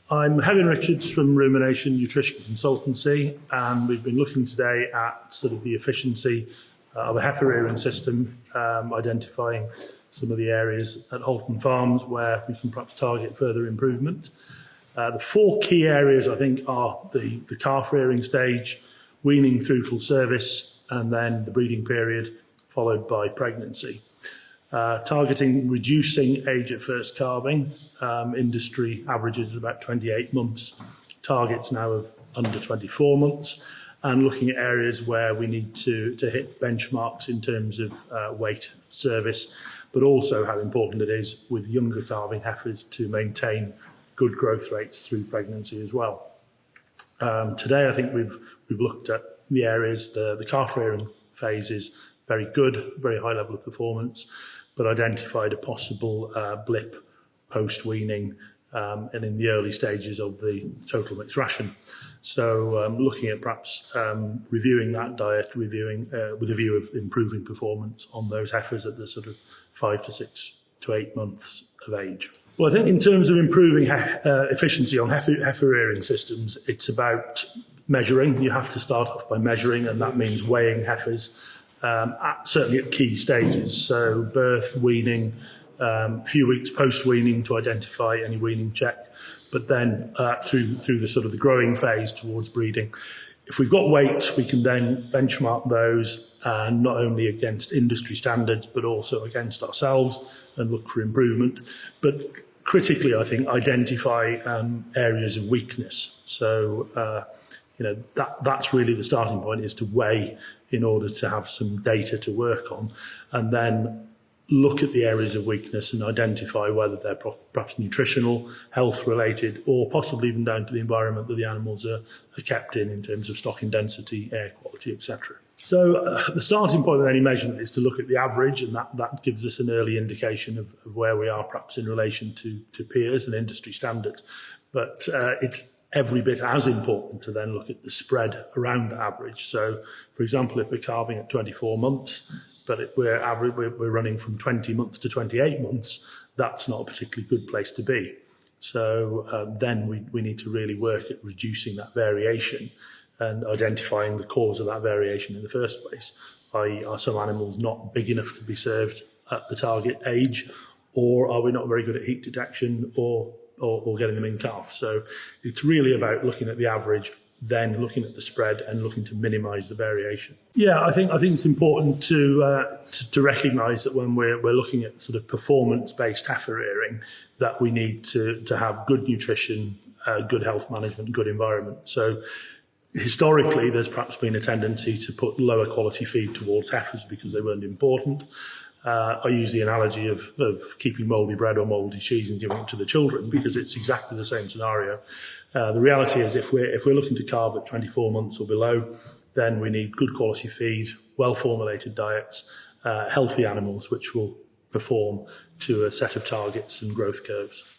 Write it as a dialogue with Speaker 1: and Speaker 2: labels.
Speaker 1: I'm Hefin Richards from Rumination Nutrition Consultancy, and we've been looking today at sort of the efficiency of a heifer rearing system, identifying some of the areas at Halton Farms where we can perhaps target further improvement. The four key areas, I think, are the calf rearing stage, weaning through till service, and then the breeding period, followed by pregnancy. Targeting reducing age at first calving, industry averages at about 28 months, targets now of under 24 months, and looking at areas where we need to hit benchmarks in terms of weight, service, but also how important it is with younger calving heifers to maintain good growth rates through pregnancy as well. Today I think we've looked at the areas, the calf rearing phase is very good, very high level of performance, but identified a possible blip post-weaning and in the early stages of the total mixed ration. So looking at perhaps reviewing that diet, with a view of improving performance on those heifers at the sort of 5 to 6 to 8 months of age. Well, I think in terms of improving efficiency on heifer rearing systems, it's about measuring. You have to start off by measuring, and that means weighing heifers. Certainly at key stages, so birth, weaning, a few weeks post-weaning to identify any weaning check, but then through the sort of the growing phase towards breeding. If we've got weights, we can then benchmark those not only against industry standards, but also against ourselves and look for improvement. But critically, I think, identify areas of weakness. So, that's really the starting point, is to weigh in order to have some data to work on, and then look at the areas of weakness and identify whether they're perhaps nutritional, health related, or possibly even down to the environment that the animals are kept in terms of stocking density, air quality, etc. So the starting point with any measurement is to look at the average, and that gives us an early indication of where we are perhaps in relation to peers and industry standards. But it's every bit as important to then look at the spread around the average. So, for example, if we're calving at 24 months, but we're running from 20 months to 28 months, that's not a particularly good place to be. So then we need to really work at reducing that variation and identifying the cause of that variation in the first place. i.e., are some animals not big enough to be served at the target age, or are we not very good at heat detection or getting them in calf? So it's really about looking at the average, then looking at the spread and looking to minimise the variation. Yeah, I think it's important to recognise that when we're looking at sort of performance-based heifer rearing, that we need to have good nutrition, good health management, good environment. So historically, there's perhaps been a tendency to put lower quality feed towards heifers because they weren't important. I use the analogy of keeping mouldy bread or mouldy cheese and giving it to the children, because it's exactly the same scenario. The reality is, if we're looking to calve at 24 months or below, then we need good quality feed, well-formulated diets, healthy animals which will perform to a set of targets and growth curves.